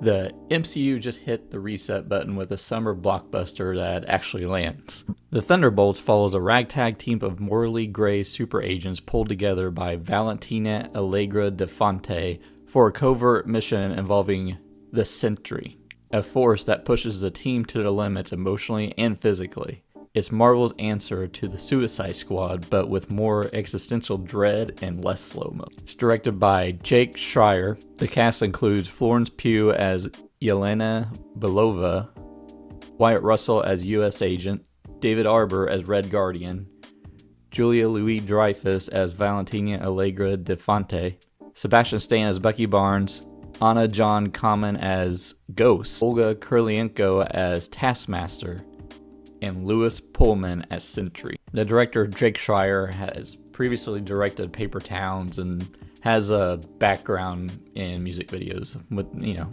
The MCU just hit the reset button with a summer blockbuster that actually lands. The Thunderbolts follows a ragtag team of morally gray super agents pulled together by Valentina Allegra de Fonte for a covert mission involving the Sentry, a force that pushes the team to the limits emotionally and physically. It's Marvel's answer to the Suicide Squad, but with more existential dread and less slow-mo. It's directed by Jake Schreier. The cast includes Florence Pugh as Yelena Belova, Wyatt Russell as U.S. Agent, David Harbour as Red Guardian, Julia Louis-Dreyfus as Valentina Allegra de Fonte, Sebastian Stan as Bucky Barnes, Anna John Kamen as Ghost, Olga Kurylenko as Taskmaster, and Louis Pullman as Sentry. The director, Jake Schreier, has previously directed Paper Towns and has a background in music videos, with,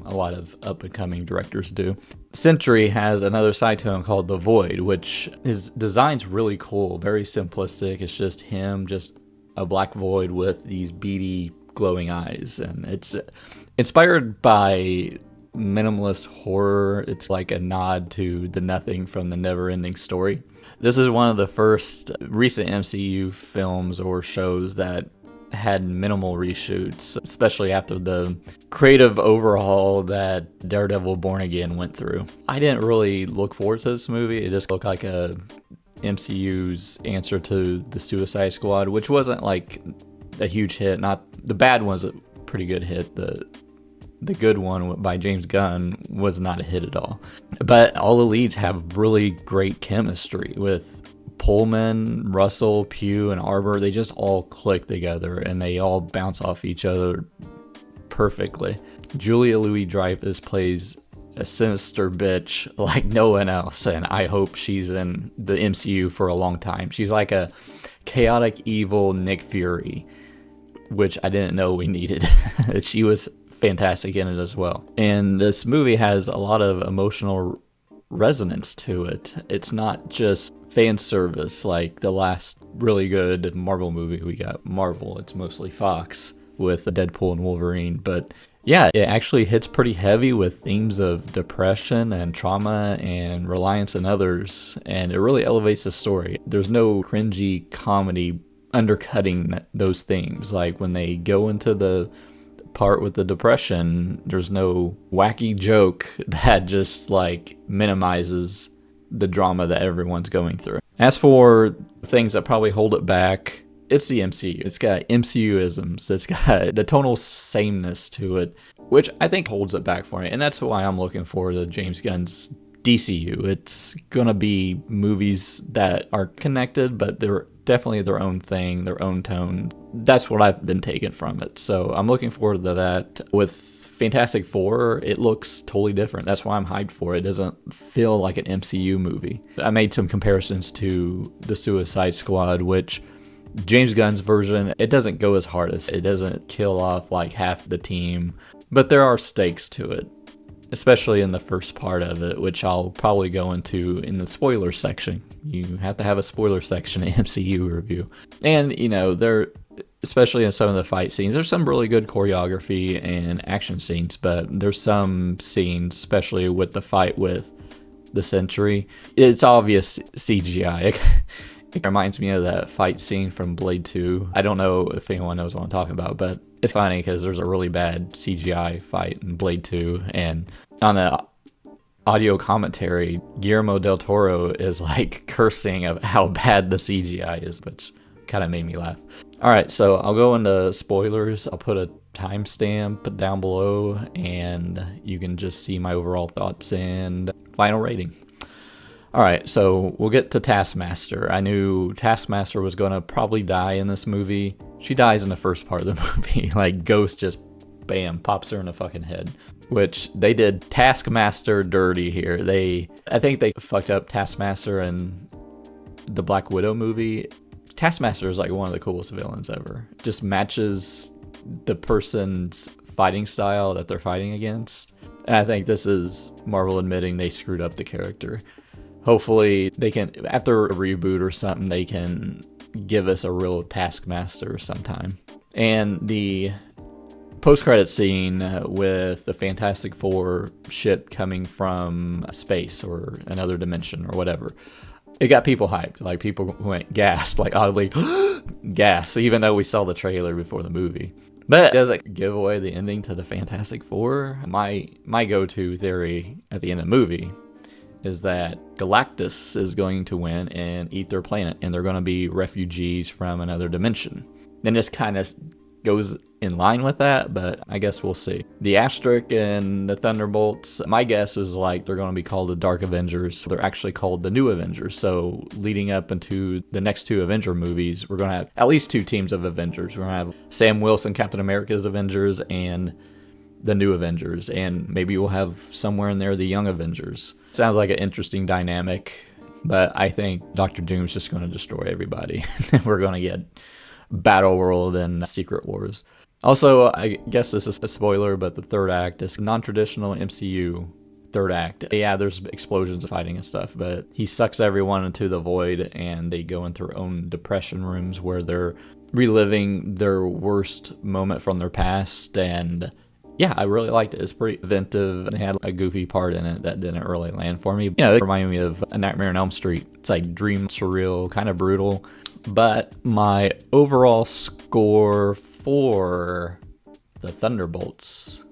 a lot of up-and-coming directors do. Sentry has another side to him called The Void, which his design's really cool, very simplistic. It's just him, just a black void with these beady, glowing eyes, and it's inspired by minimalist horror. It's like a nod to the Nothing from the Never-Ending Story. This is one of the first recent MCU films or shows that had minimal reshoots, especially after the creative overhaul that Daredevil Born Again went through. I didn't really look forward to this movie. It just looked like a MCU's answer to the Suicide Squad, which wasn't like a huge hit. Not the bad one's a pretty good hit. The good one by James Gunn was not a hit at all. But all the leads have really great chemistry with Pullman, Russell, Pugh, and Harbour. They just all click together and they all bounce off each other perfectly. Julia Louis-Dreyfus plays a sinister bitch like no one else, and I hope she's in the MCU for a long time. She's like a chaotic, evil Nick Fury, which I didn't know we needed. She was fantastic in it as well. And this movie has a lot of emotional resonance to it. It's not just fan service like the last really good Marvel movie we got. Marvel, it's mostly Fox with Deadpool and Wolverine, but yeah, it actually hits pretty heavy with themes of depression and trauma and reliance on others, and it really elevates the story. There's no cringy comedy undercutting those themes. Like when they go into the part with the depression, there's no wacky joke that just like minimizes the drama that everyone's going through. As for things that probably hold it back, it's the MCU. It's got MCU-isms. It's got the tonal sameness to it, which I think holds it back for me. And that's why I'm looking forward to James Gunn's DCU. It's gonna be movies that are connected, but they're definitely their own thing, their own tone. That's what I've been taking from it. So I'm looking forward to that. With Fantastic Four, it looks totally different. That's why I'm hyped for it. It doesn't feel like an MCU movie. I made some comparisons to the Suicide Squad, which James Gunn's version, it doesn't go as hard as it doesn't kill off like half the team, but there are stakes to it, especially in the first part of it, which I'll probably go into in the spoiler section. You have to have a spoiler section in MCU review. And, there, especially in some of the fight scenes, there's some really good choreography and action scenes, but there's some scenes, especially with the fight with the Sentry, it's obvious CGI. It reminds me of that fight scene from Blade 2. I don't know if anyone knows what I'm talking about, but it's funny because there's a really bad CGI fight in Blade 2, and on the audio commentary, Guillermo del Toro is like cursing of how bad the CGI is, which kind of made me laugh. All right, so I'll go into spoilers. I'll put a timestamp down below, and you can just see my overall thoughts and final rating. All right, so we'll get to Taskmaster. I knew Taskmaster was going to probably die in this movie. She dies in the first part of the movie. Like, Ghost just, bam, pops her in the fucking head. Which, they did Taskmaster dirty here. I think they fucked up Taskmaster in the Black Widow movie. Taskmaster is like one of the coolest villains ever. Just matches the person's fighting style that they're fighting against. And I think this is Marvel admitting they screwed up the character. Hopefully they can, after a reboot or something, they can give us a real Taskmaster sometime. And the post-credit scene with the Fantastic Four ship coming from space or another dimension or whatever. It got people hyped. Like, people went gasp, like audibly gasp, even though we saw the trailer before the movie. But does it give away the ending to the Fantastic Four? My go-to theory at the end of the movie is that Galactus is going to win and eat their planet, and they're going to be refugees from another dimension. And this kind of goes in line with that, but I guess we'll see. The Asterisk and the Thunderbolts, my guess is like they're going to be called the Dark Avengers. They're actually called the New Avengers. So leading up into the next 2 Avenger movies, we're going to have at least 2 teams of Avengers. We're going to have Sam Wilson, Captain America's Avengers, and the New Avengers. And maybe we'll have somewhere in there the Young Avengers. Sounds like an interesting dynamic, but I think Doctor Doom's just going to destroy everybody. We're going to get Battle World and Secret Wars. Also, I guess this is a spoiler, but the third act is non-traditional MCU third act. Yeah, there's explosions of fighting and stuff, but he sucks everyone into the void, and they go into their own depression rooms where they're reliving their worst moment from their past. And yeah, I really liked it. It's pretty inventive. They had a goofy part in it that didn't really land for me. You know, it reminded me of A Nightmare on Elm Street. It's like dream, surreal, kind of brutal. But my overall score for the Thunderbolts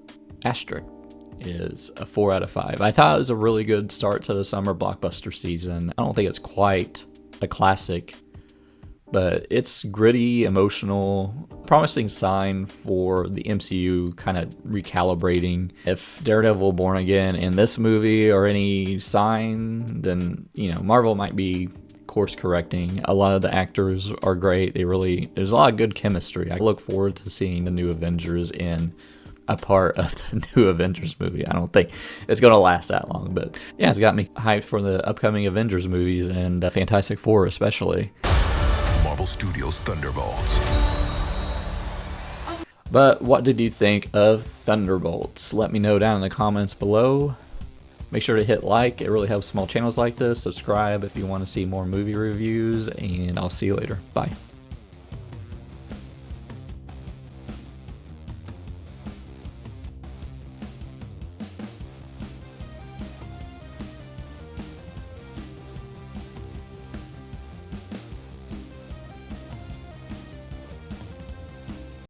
Asterisk is a 4 out of 5. I thought it was a really good start to the summer blockbuster season. I don't think it's quite a classic, but it's gritty, emotional, promising sign for the MCU kind of recalibrating. If Daredevil Born Again in this movie are any sign, then, you know, Marvel might be course correcting. A lot of the actors are great. There's a lot of good chemistry. I look forward to seeing the New Avengers in a part of the New Avengers movie. I don't think it's going to last that long, but yeah, it's got me hyped for the upcoming Avengers movies and Fantastic Four especially. Marvel Studios Thunderbolts. But what did you think of Thunderbolts? Let me know down in the comments below. Make sure to hit like. It really helps small channels like this. Subscribe if you want to see more movie reviews, and I'll see you later. Bye.